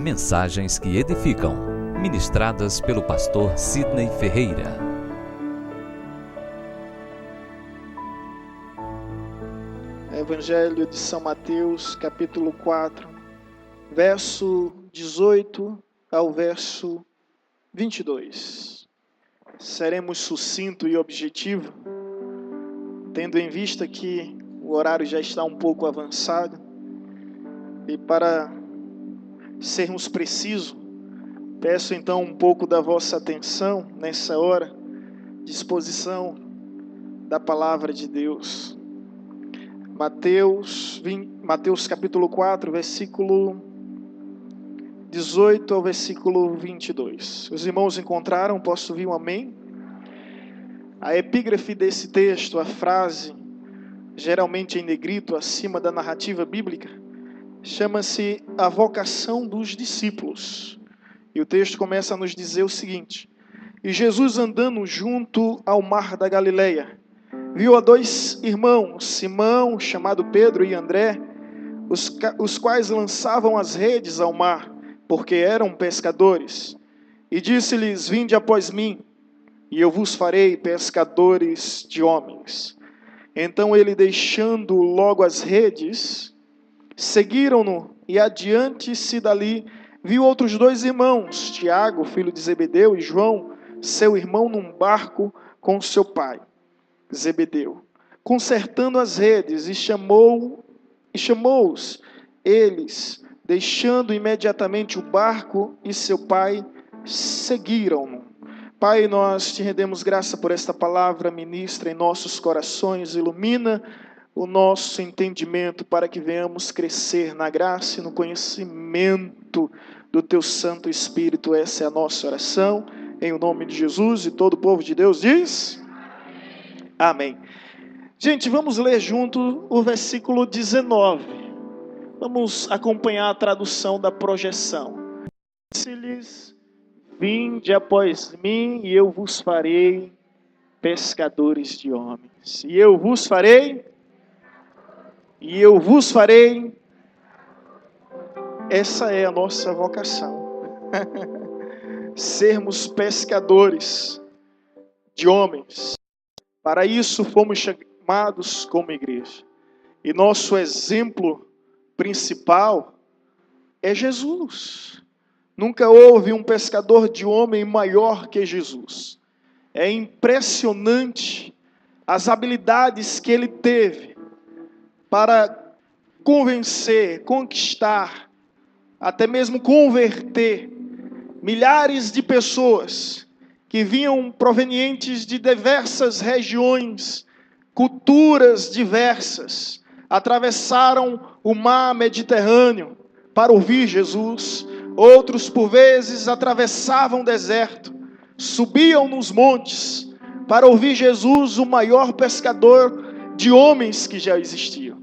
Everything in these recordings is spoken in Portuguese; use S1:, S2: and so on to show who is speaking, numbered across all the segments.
S1: Mensagens que edificam, ministradas pelo pastor Sidney Ferreira.
S2: Evangelho de São Mateus, capítulo 4, verso 18 ao verso 22. Seremos sucinto e objetivo, tendo em vista que o horário já está um pouco avançado, e para sermos precisos, peço então um pouco da vossa atenção nessa hora, disposição da palavra de Deus. Mateus capítulo 4, versículo 18 ao versículo 22. Os irmãos encontraram? Posso ouvir um amém? A epígrafe desse texto, a frase, geralmente em negrito, acima da narrativa bíblica, chama-se a vocação dos discípulos. E o texto começa a nos dizer o seguinte: E Jesus, andando junto ao mar da Galileia, viu a dois irmãos, Simão, chamado Pedro, e André, os quais lançavam as redes ao mar, porque eram pescadores. E disse-lhes: Vinde após mim, e eu vos farei pescadores de homens. Então ele, deixando logo as redes, seguiram-no, e adiante-se dali, viu outros dois irmãos, Tiago, filho de Zebedeu, e João, seu irmão, num barco com seu pai Zebedeu, consertando as redes, e chamou-os. Eles, deixando imediatamente o barco e seu pai, seguiram-no. Pai, nós te rendemos graça por esta palavra, ministra em nossos corações, ilumina o nosso entendimento para que venhamos crescer na graça e no conhecimento do teu Santo Espírito. Essa é a nossa oração, em o nome de Jesus, e todo o povo de Deus diz: Amém. Gente, vamos ler junto o versículo 19. Vamos acompanhar a tradução da projeção. Disse-lhes: Vinde após mim, e eu vos farei pescadores de homens. E eu vos farei. Essa é a nossa vocação. Sermos pescadores de homens. Para isso fomos chamados como igreja. E nosso exemplo principal é Jesus. Nunca houve um pescador de homem maior que Jesus. É impressionante as habilidades que ele teve para convencer, conquistar, até mesmo converter milhares de pessoas que vinham provenientes de diversas regiões, culturas diversas, atravessaram o mar Mediterrâneo para ouvir Jesus. Outros, por vezes, atravessavam o deserto, subiam nos montes para ouvir Jesus, o maior pescador de homens que já existiam.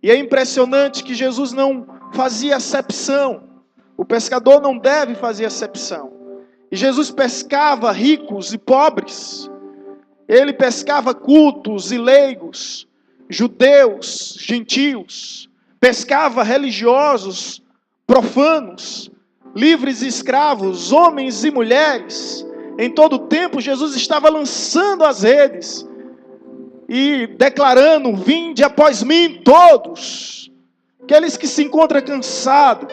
S2: E é impressionante que Jesus não fazia acepção. O pescador não deve fazer acepção. E Jesus pescava ricos e pobres. Ele pescava cultos e leigos, judeus, gentios. Pescava religiosos, profanos, livres e escravos, homens e mulheres. Em todo o tempo, Jesus estava lançando as redes e declarando: Vinde após mim todos. Aqueles que se encontram cansados,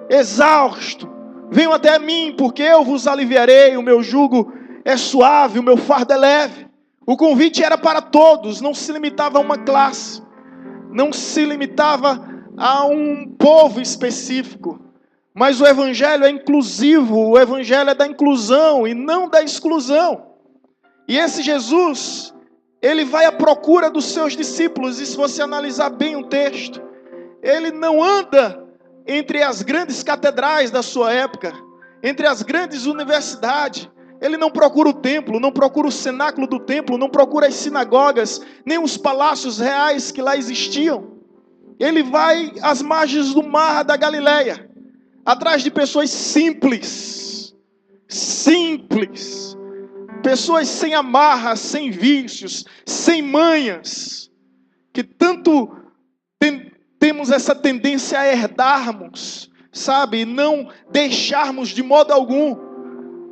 S2: exaustos, venham até mim, porque eu vos aliviarei. O meu jugo é suave, o meu fardo é leve. O convite era para todos, não se limitava a uma classe, não se limitava a um povo específico. Mas o evangelho é inclusivo, o evangelho é da inclusão e não da exclusão. E esse Jesus, ele vai à procura dos seus discípulos. E se você analisar bem o texto, ele não anda entre as grandes catedrais da sua época, entre as grandes universidades. Ele não procura o templo, não procura o cenáculo do templo, não procura as sinagogas, nem os palácios reais que lá existiam. Ele vai às margens do mar da Galileia, atrás de pessoas simples, pessoas sem amarras, sem vícios, sem manhas, que tanto temos essa tendência a herdarmos sabe, não deixarmos de modo algum,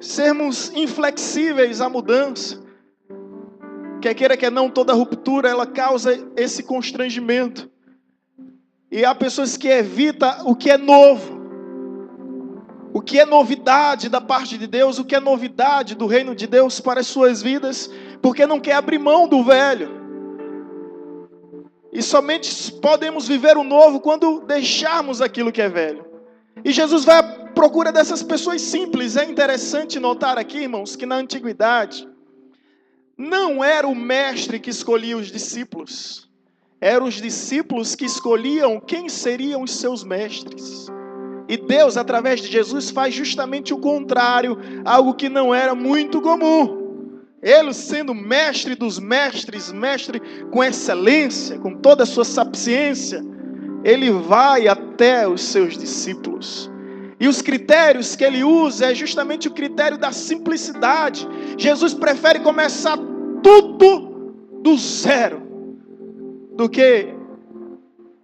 S2: sermos inflexíveis à mudança. Quer queira, quer não, toda ruptura, ela causa esse constrangimento. E há pessoas que evitam o que é novo, o que é novidade da parte de Deus, o que é novidade do reino de Deus para as suas vidas, porque não quer abrir mão do velho. E somente podemos viver o novo quando deixarmos aquilo que é velho. E Jesus vai à procura dessas pessoas simples. É interessante notar aqui, irmãos, que na antiguidade não era o mestre que escolhia os discípulos. Eram os discípulos que escolhiam quem seriam os seus mestres. E Deus, através de Jesus, faz justamente o contrário, algo que não era muito comum. Ele, sendo mestre dos mestres, mestre com excelência, com toda a sua sapiência, ele vai até os seus discípulos. E os critérios que ele usa é justamente o critério da simplicidade. Jesus prefere começar tudo do zero, do que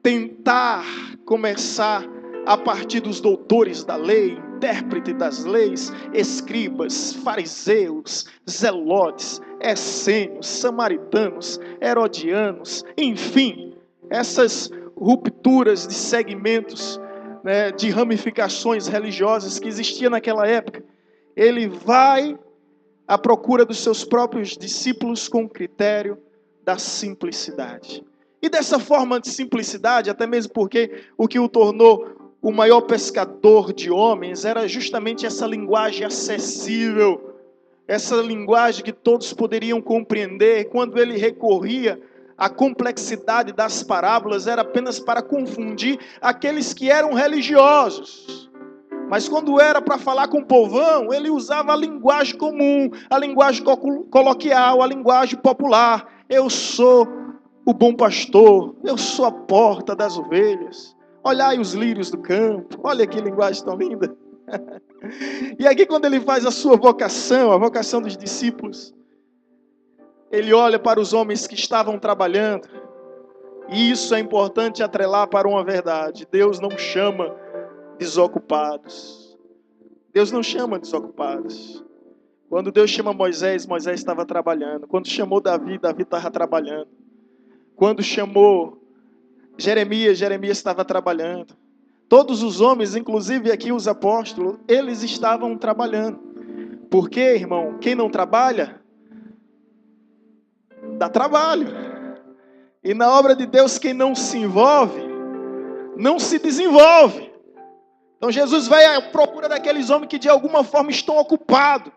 S2: tentar começar a partir dos doutores da lei, intérprete das leis, escribas, fariseus, zelotes, essênios, samaritanos, herodianos, enfim, essas rupturas de segmentos, né, de ramificações religiosas que existiam naquela época. Ele vai à procura dos seus próprios discípulos com o critério da simplicidade. E dessa forma de simplicidade, até mesmo porque o que o tornou o maior pescador de homens era justamente essa linguagem acessível, essa linguagem que todos poderiam compreender. Quando ele recorria à complexidade das parábolas, era apenas para confundir aqueles que eram religiosos. Mas quando era para falar com o povão, ele usava a linguagem comum, a linguagem coloquial, a linguagem popular. Eu sou o bom pastor, eu sou a porta das ovelhas. Olhai os lírios do campo, olha que linguagem tão linda. E aqui quando ele faz a sua vocação, a vocação dos discípulos, ele olha para os homens que estavam trabalhando. E isso é importante atrelar para uma verdade: Deus não chama desocupados. Deus não chama desocupados. Quando Deus chama Moisés, Moisés estava trabalhando. Quando chamou Davi, Davi estava trabalhando. Quando chamou Jeremias, Jeremias estava trabalhando. Todos os homens, inclusive aqui os apóstolos, eles estavam trabalhando. Porque, irmão, quem não trabalha, dá trabalho. E na obra de Deus, quem não se envolve, não se desenvolve. Então Jesus vai à procura daqueles homens que de alguma forma estão ocupados,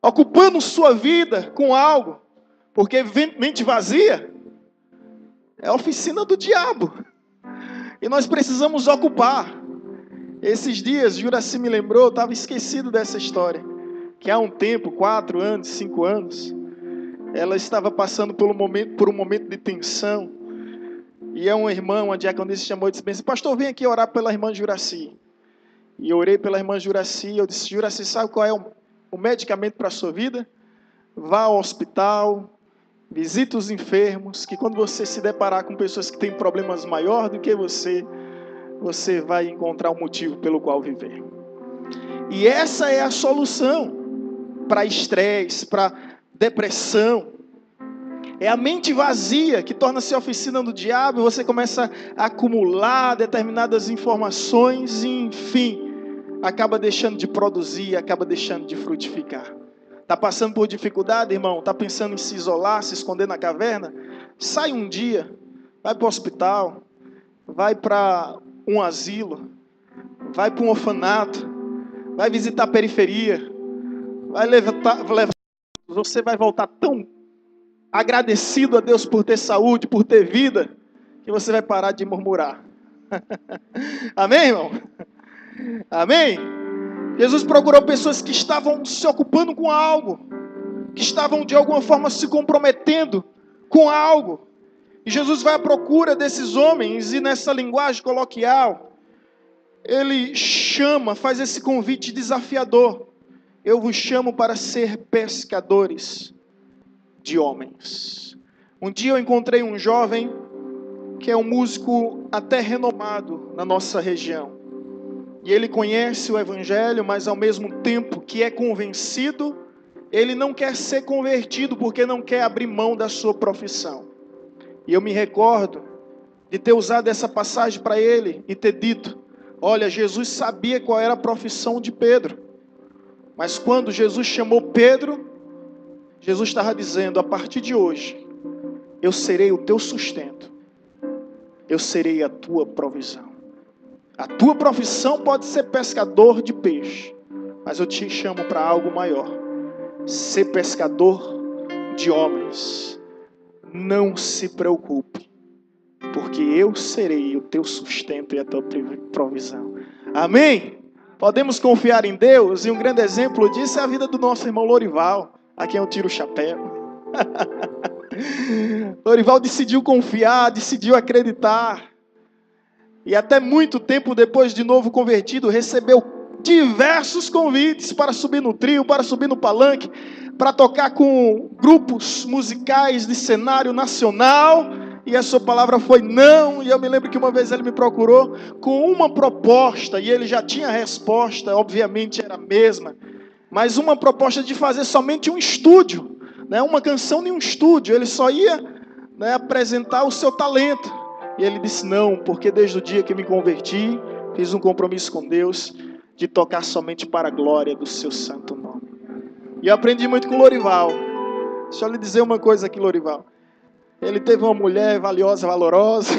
S2: ocupando sua vida com algo. Porque mente vazia é a oficina do diabo. E nós precisamos ocupar. Esses dias, Juraci me lembrou, eu estava esquecido dessa história. Que há um tempo, 4 anos, 5 anos, ela estava passando por um momento de tensão. E uma irmã, uma diaconisa, chamou e disse: pastor, vem aqui orar pela irmã Juraci. E eu orei pela irmã Juraci. Eu disse: Juraci, sabe qual é o medicamento para a sua vida? Vá ao hospital, visite os enfermos, que quando você se deparar com pessoas que têm problemas maiores do que você vai encontrar um motivo pelo qual viver. E essa é a solução para estresse, para depressão. É a mente vazia que torna-se a oficina do diabo, e você começa a acumular determinadas informações e, enfim, acaba deixando de produzir, acaba deixando de frutificar. Está passando por dificuldade, irmão? Está pensando em se isolar, se esconder na caverna? Sai um dia, vai para o hospital, vai para um asilo, vai para um orfanato, vai visitar a periferia, vai levar, você vai voltar tão agradecido a Deus por ter saúde, por ter vida, que você vai parar de murmurar. Amém, irmão? Amém? Jesus procurou pessoas que estavam se ocupando com algo, que estavam de alguma forma se comprometendo com algo. E Jesus vai à procura desses homens, e nessa linguagem coloquial, ele chama, faz esse convite desafiador: eu vos chamo para ser pescadores de homens. Um dia eu encontrei um jovem que é um músico até renomado na nossa região. e ele conhece o Evangelho, mas ao mesmo tempo que é convencido, ele não quer ser convertido porque não quer abrir mão da sua profissão. E eu me recordo de ter usado essa passagem para ele e ter dito: olha, Jesus sabia qual era a profissão de Pedro, mas quando Jesus chamou Pedro, Jesus estava dizendo: a partir de hoje, eu serei o teu sustento, eu serei a tua provisão. A tua profissão pode ser pescador de peixe, mas eu te chamo para algo maior: ser pescador de homens. Não se preocupe, porque eu serei o teu sustento e a tua provisão. Amém? Podemos confiar em Deus, e um grande exemplo disso é a vida do nosso irmão Lorival, a quem eu tiro o chapéu. Lorival decidiu confiar, decidiu acreditar, e até muito tempo depois de novo convertido, recebeu diversos convites para subir no trio, para subir no palanque, para tocar com grupos musicais de cenário nacional, e a sua palavra foi não. E eu me lembro que uma vez ele me procurou com uma proposta, e ele já tinha a resposta, obviamente era a mesma, mas uma proposta de fazer somente um estúdio, uma canção em um estúdio. Ele só ia apresentar o seu talento. E ele disse não, porque desde o dia que me converti, fiz um compromisso com Deus de tocar somente para a glória do seu santo nome. E eu aprendi muito com o Lorival. Deixa eu lhe dizer uma coisa aqui, Lorival. Ele teve uma mulher valiosa, valorosa,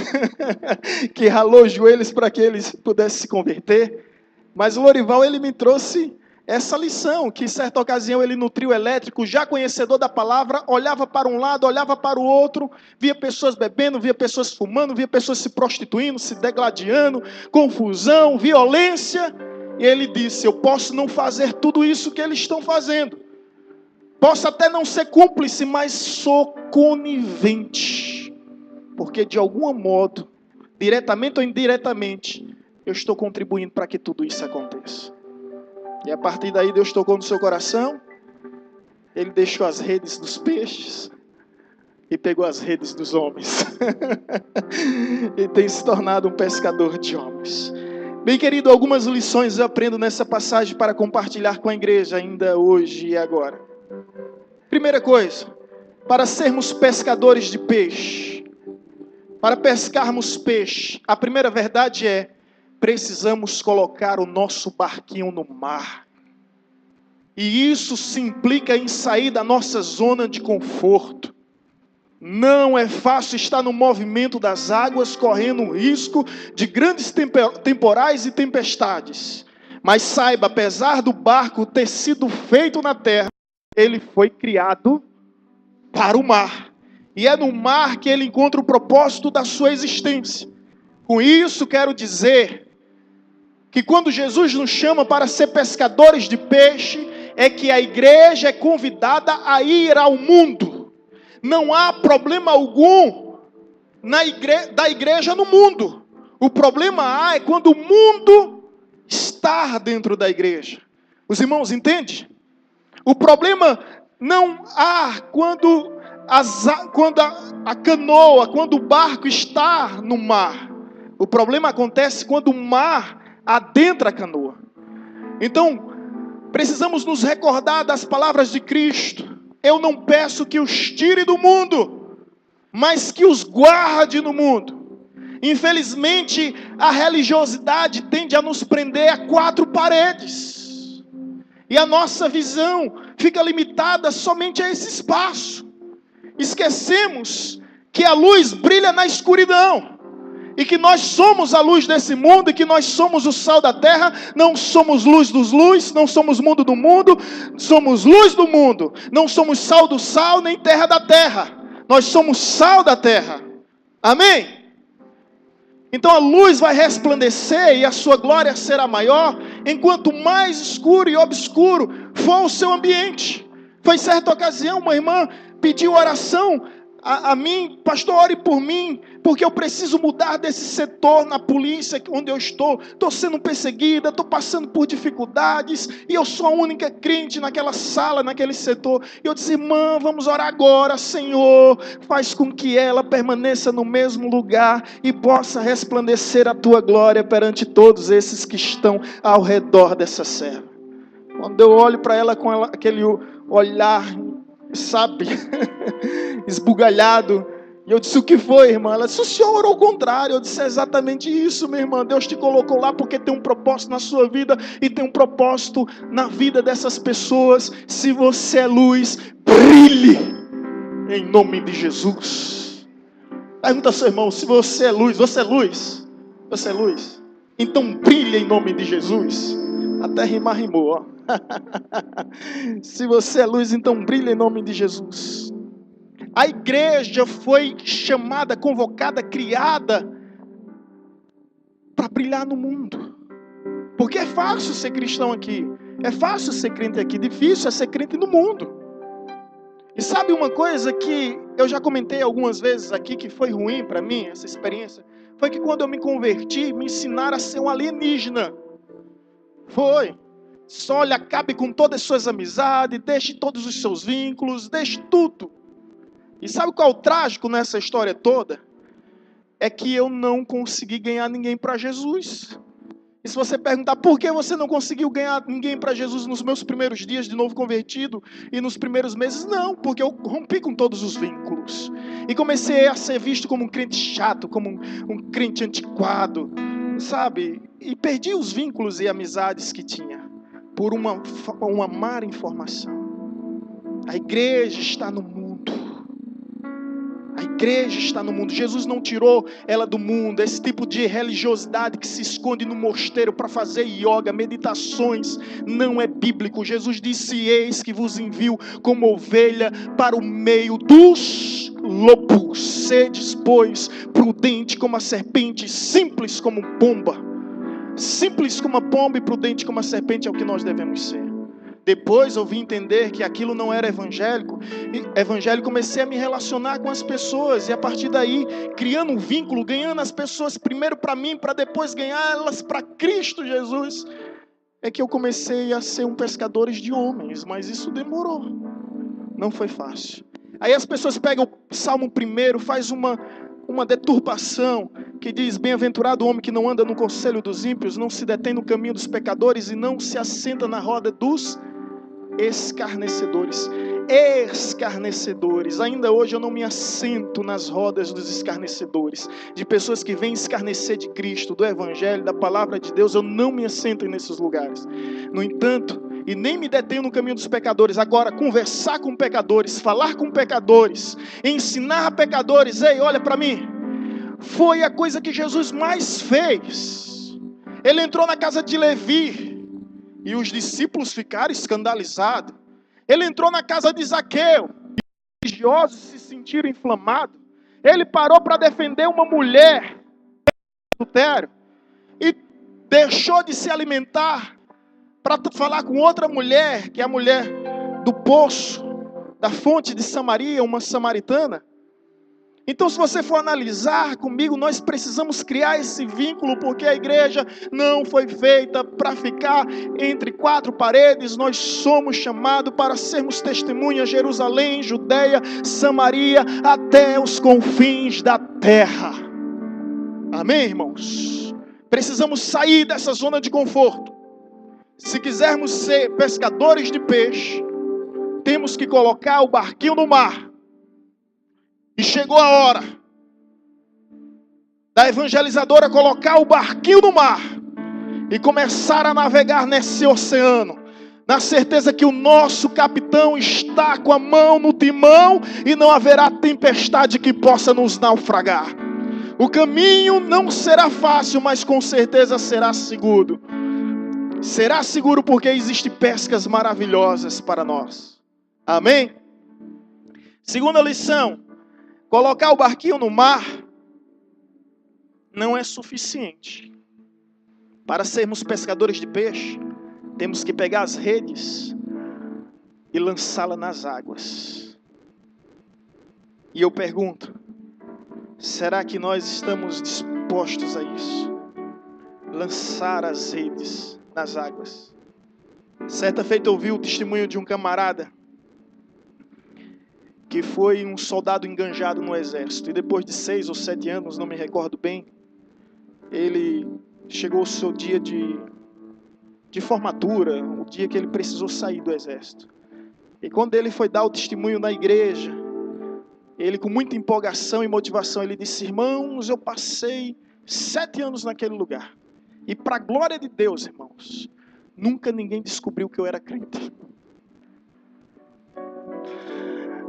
S2: que ralou os joelhos para que ele pudesse se converter. Mas o Lorival, ele me trouxe essa lição, que em certa ocasião ele no trio elétrico, já conhecedor da palavra, olhava para um lado, olhava para o outro, via pessoas bebendo, via pessoas fumando, via pessoas se prostituindo, se degladiando, confusão, violência. E ele disse: eu posso não fazer tudo isso que eles estão fazendo. Posso até não ser cúmplice, mas sou conivente. Porque de algum modo, diretamente ou indiretamente, eu estou contribuindo para que tudo isso aconteça. E a partir daí Deus tocou no seu coração. Ele deixou as redes dos peixes e pegou as redes dos homens. E tem se tornado um pescador de homens. Bem, querido, algumas lições eu aprendo nessa passagem para compartilhar com a igreja ainda hoje e agora. Primeira coisa, para sermos pescadores de peixe, para pescarmos peixe, a primeira verdade é: precisamos colocar o nosso barquinho no mar. E isso se implica em sair da nossa zona de conforto. Não é fácil estar no movimento das águas, correndo o risco de grandes temporais e tempestades. Mas saiba, apesar do barco ter sido feito na terra, ele foi criado para o mar. E é no mar que ele encontra o propósito da sua existência. Com isso quero dizer que quando Jesus nos chama para ser pescadores de peixe, é que a igreja é convidada a ir ao mundo. Não há problema algum da igreja no mundo. O problema é quando o mundo está dentro da igreja. Os irmãos entendem? O problema não há quando a canoa, quando o barco está no mar. O problema acontece quando o mar adentra a canoa. Então, precisamos nos recordar das palavras de Cristo: eu não peço que os tire do mundo, mas que os guarde no mundo. Infelizmente, a religiosidade tende a nos prender a quatro paredes. E a nossa visão fica limitada somente a esse espaço. Esquecemos que a luz brilha na escuridão. E que nós somos a luz desse mundo, e que nós somos o sal da terra. Não somos luz dos luz, não somos mundo do mundo, somos luz do mundo. Não somos sal do sal, nem terra da terra. Nós somos sal da terra. Amém? Então a luz vai resplandecer e a sua glória será maior, enquanto mais escuro e obscuro for o seu ambiente. Foi certa ocasião, uma irmã pediu oração a mim, pastor, ore por mim, porque eu preciso mudar desse setor na polícia onde eu estou sendo perseguida, estou passando por dificuldades, e eu sou a única crente naquela sala, naquele setor. E eu disse: irmã, vamos orar agora, Senhor, faz com que ela permaneça no mesmo lugar e possa resplandecer a tua glória perante todos esses que estão ao redor dessa serva. Quando eu olho para ela com aquele olhar, sabe, esbugalhado, e eu disse: o que foi, irmã? Ela disse: o senhor orou ao contrário. Eu disse: é exatamente isso, minha irmã. Deus te colocou lá porque tem um propósito na sua vida e tem um propósito na vida dessas pessoas. Se você é luz, brilhe em nome de Jesus. Pergunta ao seu irmão: se você é luz, você é luz? Você é luz? Então brilhe em nome de Jesus. Até rimar rimou, ó. Se você é luz, então brilhe em nome de Jesus. A igreja foi chamada, convocada, criada para brilhar no mundo. Porque é fácil ser cristão aqui, é fácil ser crente aqui, difícil é ser crente no mundo. E sabe uma coisa que eu já comentei algumas vezes aqui, que foi ruim para mim, essa experiência? Foi que quando eu me converti, me ensinaram a ser um alienígena. Foi. Só olha, acabe com todas as suas amizades, deixe todos os seus vínculos, deixe tudo. E sabe qual é o trágico nessa história toda? É que eu não consegui ganhar ninguém para Jesus. E se você perguntar por que você não conseguiu ganhar ninguém para Jesus nos meus primeiros dias de novo convertido e nos primeiros meses, não, porque eu rompi com todos os vínculos. E comecei a ser visto como um crente chato, como um crente antiquado, sabe? E perdi os vínculos e amizades que tinha por uma má informação. A igreja está no mundo. A igreja está no mundo. Jesus não tirou ela do mundo. Esse tipo de religiosidade que se esconde no mosteiro para fazer yoga, meditações, não é bíblico. Jesus disse: eis que vos envio como ovelha para o meio dos lobos. Sedes, pois, prudente como a serpente, simples como pomba. Simples como a pomba e prudente como a serpente é o que nós devemos ser. Depois eu vim entender que aquilo não era evangélico. Comecei a me relacionar com as pessoas. E a partir daí, criando um vínculo, ganhando as pessoas primeiro para mim, para depois ganhá-las para Cristo Jesus. É que eu comecei a ser um pescador de homens. Mas isso demorou. Não foi fácil. Aí as pessoas pegam o Salmo 1, faz uma deturpação, que diz: bem-aventurado o homem que não anda no conselho dos ímpios, não se detém no caminho dos pecadores e não se assenta na roda dos escarnecedores. Escarnecedores. Ainda hoje eu não me assento nas rodas dos escarnecedores, de pessoas que vêm escarnecer de Cristo, do Evangelho, da Palavra de Deus. Eu não me assento nesses lugares. No entanto, e nem me detenho no caminho dos pecadores. Agora, conversar com pecadores, falar com pecadores, ensinar a pecadores: ei, olha para mim, foi a coisa que Jesus mais fez. Ele entrou na casa de Levi e os discípulos ficaram escandalizados. Ele entrou na casa de Zaqueu e os religiosos se sentiram inflamados. Ele parou para defender uma mulher do adultério e deixou de se alimentar para falar com outra mulher, que é a mulher do poço, da fonte de Samaria, uma samaritana. Então, se você for analisar comigo, nós precisamos criar esse vínculo, porque a igreja não foi feita para ficar entre quatro paredes. Nós somos chamados para sermos testemunhas: Jerusalém, Judeia, Samaria, até os confins da terra. Amém, irmãos? Precisamos sair dessa zona de conforto. Se quisermos ser pescadores de peixe, temos que colocar o barquinho no mar. E chegou a hora da evangelizadora colocar o barquinho no mar e começar a navegar nesse oceano, na certeza que o nosso capitão está com a mão no timão e não haverá tempestade que possa nos naufragar. O caminho não será fácil, mas com certeza será seguro. Será seguro porque existem pescas maravilhosas para nós. Amém? Segunda lição: colocar o barquinho no mar não é suficiente. Para sermos pescadores de peixe, temos que pegar as redes e lançá-la nas águas. E eu pergunto, será que nós estamos dispostos a isso? Lançar as redes nas águas. Certa feita eu ouvi o testemunho de um camarada que foi um soldado enganjado no exército. E depois de 6 ou 7 anos, não me recordo bem, ele chegou ao seu dia de formatura, o dia que ele precisou sair do exército. E quando ele foi dar o testemunho na igreja, ele com muita empolgação e motivação, ele disse: irmãos, eu passei 7 anos naquele lugar. E para a glória de Deus, irmãos, nunca ninguém descobriu que eu era crente.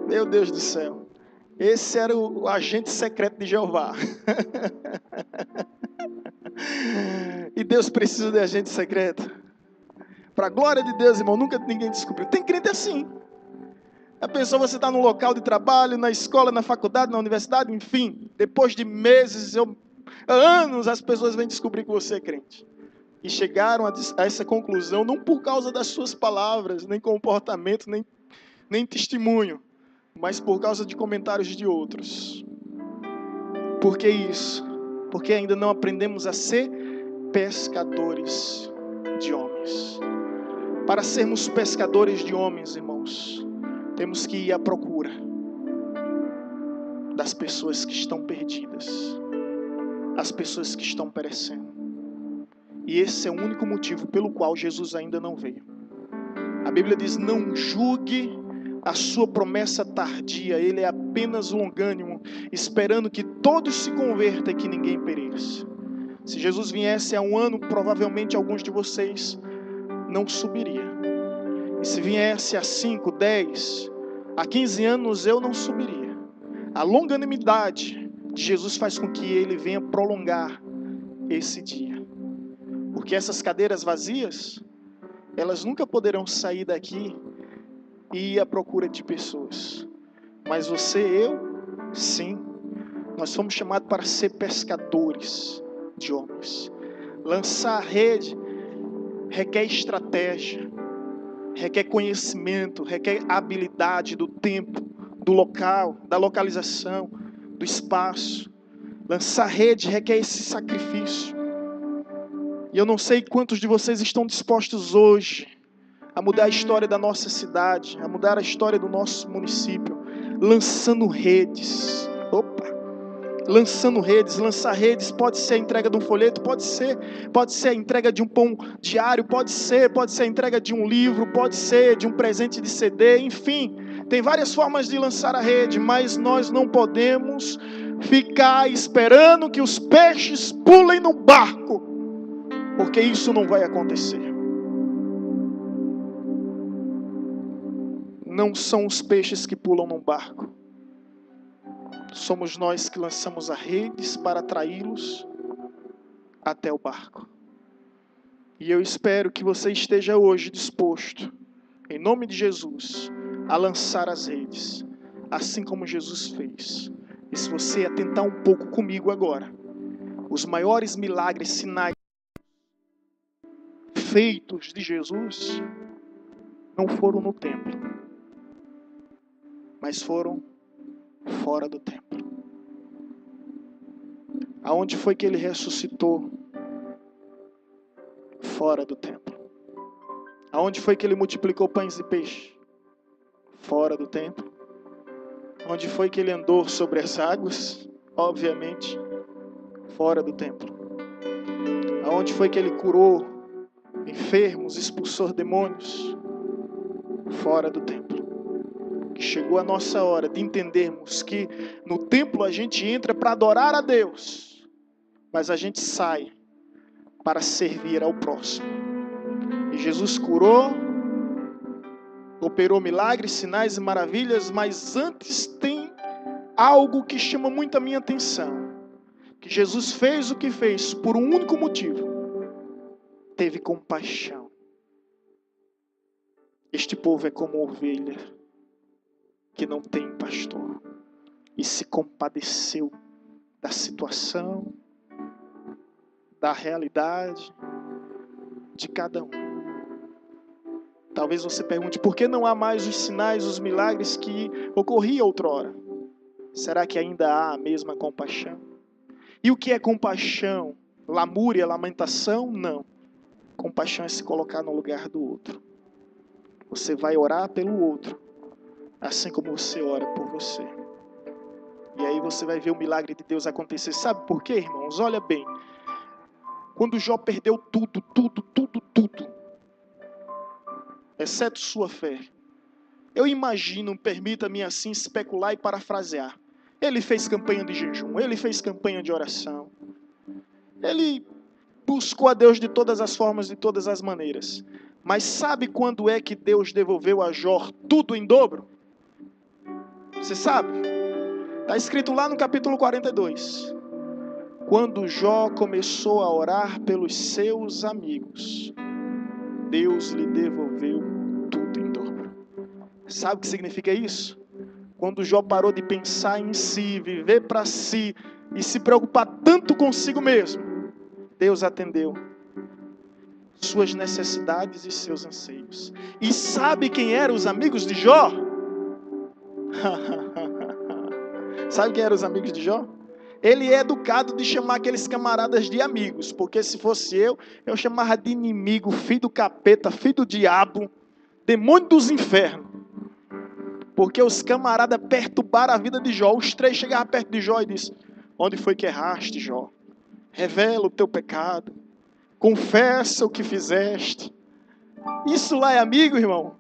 S2: Meu Deus do céu. Esse era o agente secreto de Jeová. E Deus precisa de agente secreto. Para a glória de Deus, irmão, nunca ninguém descobriu. Tem crente assim. A pessoa, você está no local de trabalho, na escola, na faculdade, na universidade, enfim. Depois de meses, anos, as pessoas vêm descobrir que você é crente. E chegaram a essa conclusão, não por causa das suas palavras, nem comportamento, nem testemunho, mas por causa de comentários de outros. Por que isso? Porque ainda não aprendemos a ser pescadores de homens. Para sermos pescadores de homens, irmãos, temos que ir à procura das pessoas que estão perdidas, as pessoas que estão perecendo. E esse é o único motivo pelo qual Jesus ainda não veio. A Bíblia diz: não julgue a sua promessa tardia, ele é apenas longânimo, esperando que todos se convertam e que ninguém pereça. Se Jesus viesse há 1 ano, provavelmente alguns de vocês não subiria. E se viesse há 5, 10, há 15 anos, eu não subiria. A longanimidade de Jesus faz com que ele venha prolongar esse dia. Porque essas cadeiras vazias, elas nunca poderão sair daqui e ir à procura de pessoas. Mas você, eu, sim. Nós somos chamados para ser pescadores de homens. Lançar a rede requer estratégia, requer conhecimento, requer habilidade do tempo, do local, da localização, do espaço. Lançar rede requer esse sacrifício. E eu não sei quantos de vocês estão dispostos hoje a mudar a história da nossa cidade, a mudar a história do nosso município, lançando redes. Lançando redes. Lançar redes pode ser a entrega de um folheto, pode ser a entrega de um pão diário, pode ser a entrega de um livro, pode ser de um presente de CD, enfim, tem várias formas de lançar a rede, mas nós não podemos ficar esperando que os peixes pulem no barco, porque isso não vai acontecer. Não são os peixes que pulam no barco. Somos nós que lançamos as redes para atraí-los até o barco. E eu espero que você esteja hoje disposto, em nome de Jesus, a lançar as redes, assim como Jesus fez. E se você atentar um pouco comigo agora, os maiores milagres, sinais feitos de Jesus não foram no templo, mas foram fora do templo. Aonde foi que ele ressuscitou? Fora do templo. Aonde foi que ele multiplicou pães e peixes? Fora do templo. Onde foi que ele andou sobre as águas? Obviamente, fora do templo. Aonde foi que ele curou enfermos, expulsou demônios? Fora do templo. Chegou a nossa hora de entendermos que no templo a gente entra para adorar a Deus, mas a gente sai para servir ao próximo. E Jesus curou, operou milagres, sinais e maravilhas, mas antes tem algo que chama muito a minha atenção. Que Jesus fez o que fez por um único motivo: teve compaixão. Este povo é como ovelha que não tem pastor, e se compadeceu da situação, da realidade de cada um. Talvez você pergunte, por que não há mais os sinais, os milagres que ocorriam outrora? será que ainda há a mesma compaixão? E o que é compaixão? Lamúria, lamentação? Não. Compaixão é se colocar no lugar do outro. Você vai orar pelo outro, assim como você ora por você. E aí você vai ver o milagre de Deus acontecer. Sabe por quê, irmãos? Olha bem. Quando Jó perdeu tudo, exceto sua fé, eu imagino, permita-me assim especular e parafrasear. Ele fez campanha de jejum, ele fez campanha de oração. Ele buscou a Deus de todas as formas, de todas as maneiras. Mas sabe quando é que Deus devolveu a Jó tudo em dobro? Você sabe? Está escrito lá no capítulo 42. Quando Jó começou a orar pelos seus amigos, Deus lhe devolveu tudo em dobro. Sabe o que significa isso? Quando Jó parou de pensar em si, viver para si e se preocupar tanto consigo mesmo, Deus atendeu suas necessidades e seus anseios. E sabe quem eram os amigos de Jó? Sabe quem eram os amigos de Jó? Ele é educado de chamar aqueles camaradas de amigos, porque se fosse eu chamava de inimigo, filho do capeta, filho do diabo, demônio dos infernos. Porque os camaradas perturbaram a vida de Jó. Os três chegavam perto de Jó e disseram: onde foi que erraste, Jó? Revela o teu pecado. Confessa o que fizeste. Isso lá é amigo, irmão?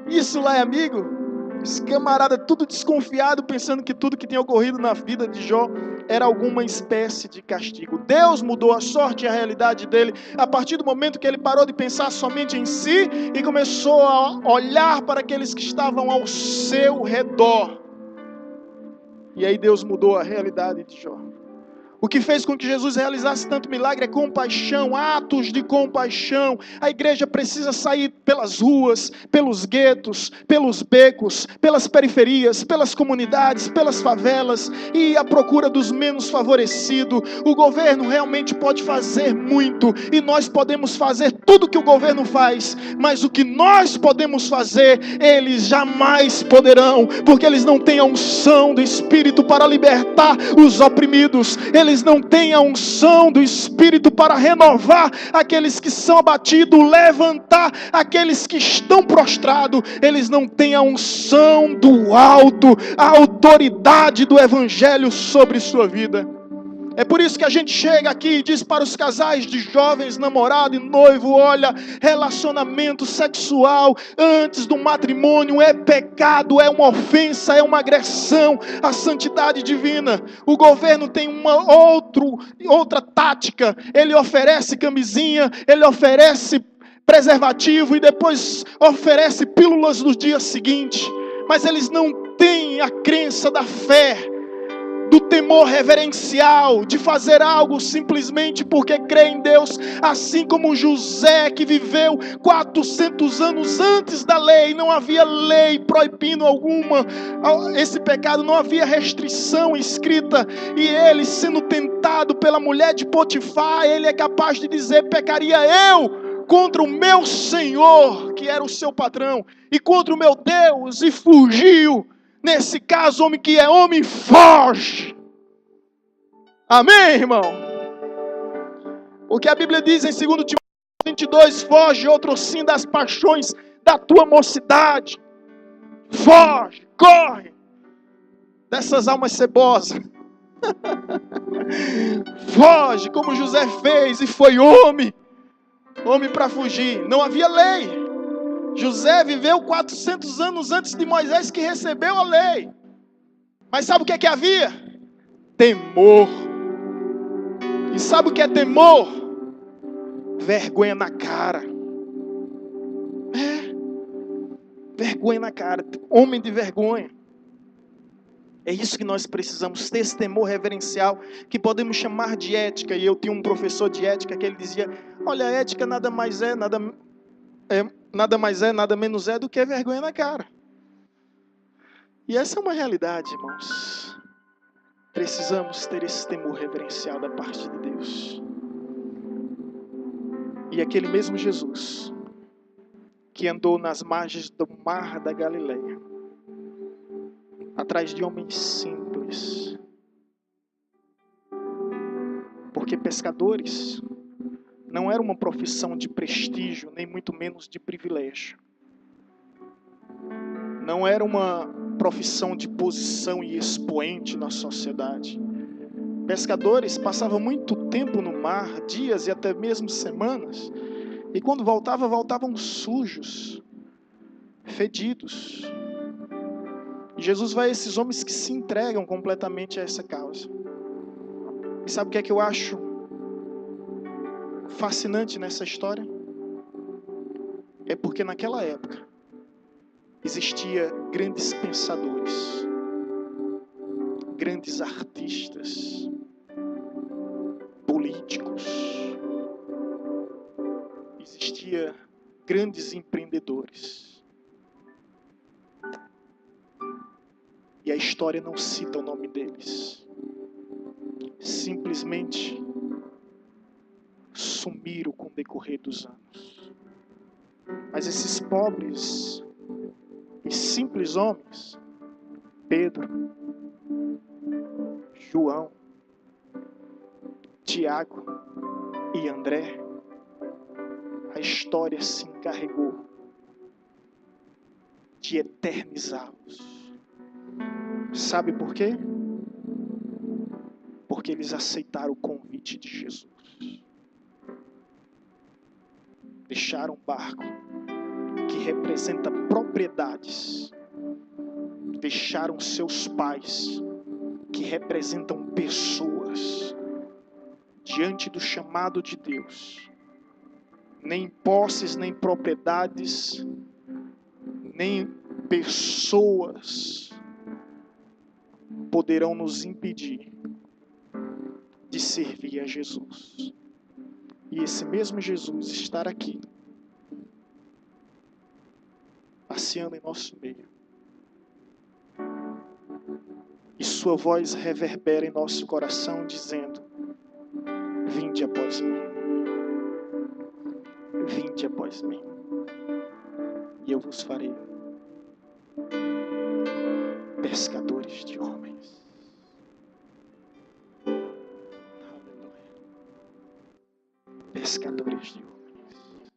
S2: Isso lá é amigo? Os camaradas tudo desconfiado, pensando que tudo que tinha ocorrido na vida de Jó era alguma espécie de castigo. Deus mudou a sorte e a realidade dele a partir do momento que ele parou de pensar somente em si e começou a olhar para aqueles que estavam ao seu redor. E aí Deus mudou a realidade de Jó. O que fez com que Jesus realizasse tanto milagre é compaixão, atos de compaixão. A igreja precisa sair pelas ruas, pelos guetos, pelos becos, pelas periferias, pelas comunidades, pelas favelas e ir à procura dos menos favorecidos. O governo realmente pode fazer muito e nós podemos fazer tudo que o governo faz, mas o que nós podemos fazer, eles jamais poderão, porque eles não têm a unção do Espírito para libertar os oprimidos. Eles não têm a unção do Espírito para renovar aqueles que são abatidos, levantar aqueles que estão prostrados. Eles não têm a unção do alto, a autoridade do Evangelho sobre sua vida. É por isso que a gente chega aqui e diz para os casais de jovens, namorado e noivo: olha, relacionamento sexual antes do matrimônio é pecado, é uma ofensa, é uma agressão à santidade divina. O governo tem uma outra tática. Ele oferece camisinha, ele oferece preservativo e depois oferece pílulas no dia seguinte. Mas eles não têm a crença da fé, do temor reverencial, de fazer algo simplesmente porque crê em Deus, assim como José, que viveu 400 anos antes da lei. Não havia lei proibindo alguma esse pecado, não havia restrição escrita, e ele, sendo tentado pela mulher de Potifar, ele é capaz de dizer: pecaria eu contra o meu Senhor, que era o seu patrão, e contra o meu Deus, e fugiu. Nesse caso, homem que é homem, foge. Amém, irmão? O que a Bíblia diz em 2 Timóteo 22, foge, outro sim, das paixões da tua mocidade. Foge, corre dessas almas cebosas. Foge, como José fez e foi homem para fugir. Não havia lei. José viveu 400 anos antes de Moisés, que recebeu a lei. Mas sabe o que é que havia? Temor. E sabe o que é temor? Vergonha na cara. Vergonha na cara. Homem de vergonha. É isso que nós precisamos, ter esse temor reverencial, que podemos chamar de ética. E eu tinha um professor de ética que ele dizia: olha, a ética nada mais é, nada menos é do que vergonha na cara. E essa é uma realidade, irmãos. Precisamos ter esse temor reverencial da parte de Deus. E aquele mesmo Jesus que andou nas margens do mar da Galileia, atrás de homens simples. Porque pescadores não era uma profissão de prestígio, nem muito menos de privilégio. Não era uma profissão de posição e expoente na sociedade. Pescadores passavam muito tempo no mar, dias e até mesmo semanas, e quando voltavam sujos, fedidos. E Jesus vai a esses homens que se entregam completamente a essa causa. E sabe o que é que eu acho fascinante nessa história? É porque naquela época existia grandes pensadores, grandes artistas, políticos, existia grandes empreendedores. E a história não cita o nome deles. Simplesmente sumiram com o decorrer dos anos. Mas esses pobres e simples homens, Pedro, João, Tiago e André, a história se encarregou de eternizá-los. Sabe por quê? Porque eles aceitaram o convite de Jesus. Deixaram um barco que representa propriedades. Deixaram seus pais, que representam pessoas, diante do chamado de Deus. Nem posses, nem propriedades, nem pessoas poderão nos impedir de servir a Jesus. E esse mesmo Jesus estar aqui, passeando em nosso meio, e sua voz reverbera em nosso coração dizendo: vinde após mim, vinde após mim, e eu vos farei pescadores de homens. Aleluia. Pescadores de homens,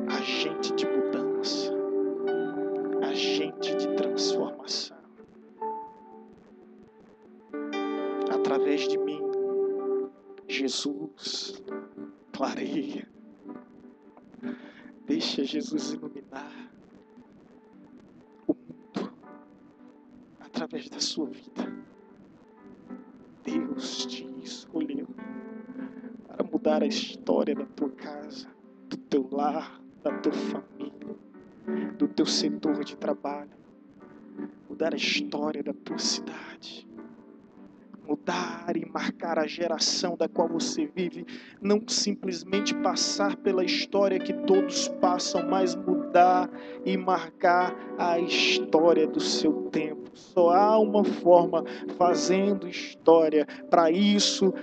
S2: agente de mudança, agente de transformação. Através de mim, Jesus clareia. Deixa Jesus iluminar o mundo através da sua vida. Deus te escolheu para mudar a história da tua casa, do teu lar, da tua família, do teu setor de trabalho, mudar a história da tua cidade, mudar e marcar a geração da qual você vive, não simplesmente passar pela história que todos passam, mas mudar e marcar a história do seu tempo. Só há uma forma: fazendo história. Para isso,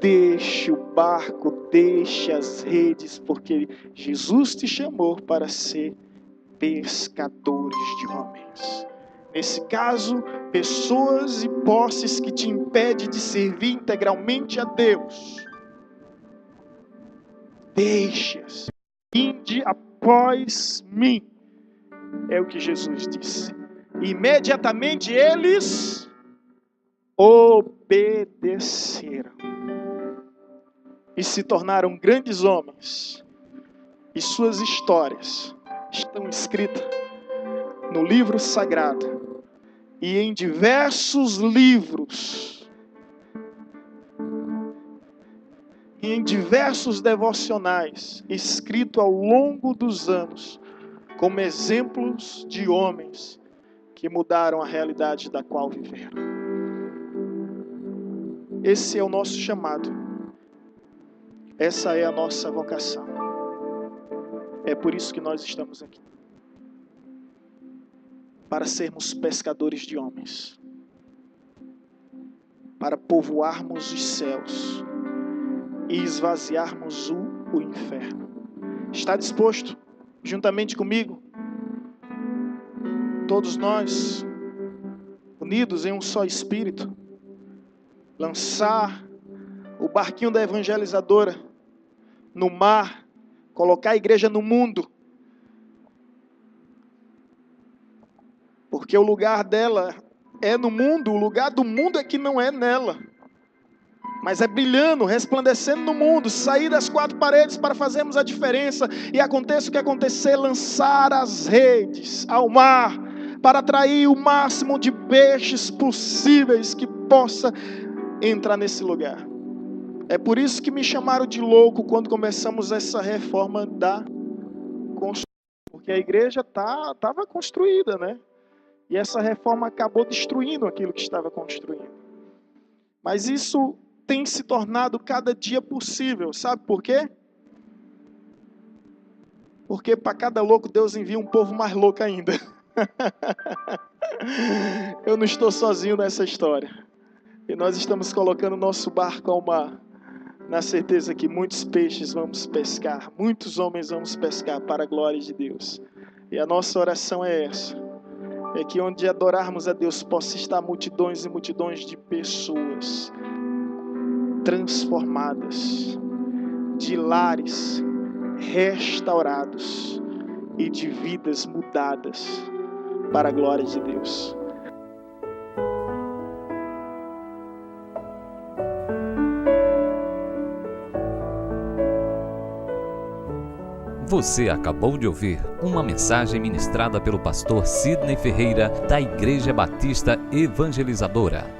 S2: deixe o barco, deixe as redes, porque Jesus te chamou para ser pescadores de homens. Nesse caso, pessoas e posses que te impedem de servir integralmente a Deus, deixe-as. Vinde após mim, é o que Jesus disse. Imediatamente eles obedeceram e se tornaram grandes homens, e suas histórias estão escritas no livro sagrado e em diversos livros e em diversos devocionais escritos ao longo dos anos, como exemplos de homens que mudaram a realidade da qual viveram. Esse é o nosso chamado. Essa é a nossa vocação. É por isso que nós estamos aqui. Para sermos pescadores de homens. Para povoarmos os céus e esvaziarmos o inferno. Está disposto, juntamente comigo, todos nós, unidos em um só espírito, lançar o barquinho da evangelizadora no mar, colocar a igreja no mundo, porque o lugar dela é no mundo, o lugar do mundo é que não é nela, mas é brilhando, resplandecendo no mundo, sair das quatro paredes para fazermos a diferença, e aconteça o que acontecer, lançar as redes ao mar, para atrair o máximo de peixes possíveis que possa entrar nesse lugar. É por isso que me chamaram de louco quando começamos essa reforma da construção, porque a igreja estava construída, né? E essa reforma acabou destruindo aquilo que estava construindo. Mas isso tem se tornado cada dia possível. Sabe por quê? Porque para cada louco Deus envia um povo mais louco ainda. Eu não estou sozinho nessa história. E nós estamos colocando nosso barco ao mar, na certeza que muitos peixes vamos pescar, muitos homens vamos pescar para a glória de Deus. E a nossa oração é essa. É que onde adorarmos a Deus possa estar multidões e multidões de pessoas transformadas, de lares restaurados e de vidas mudadas para a glória de Deus.
S1: Você acabou de ouvir uma mensagem ministrada pelo pastor Sidney Ferreira, da Igreja Batista Evangelizadora.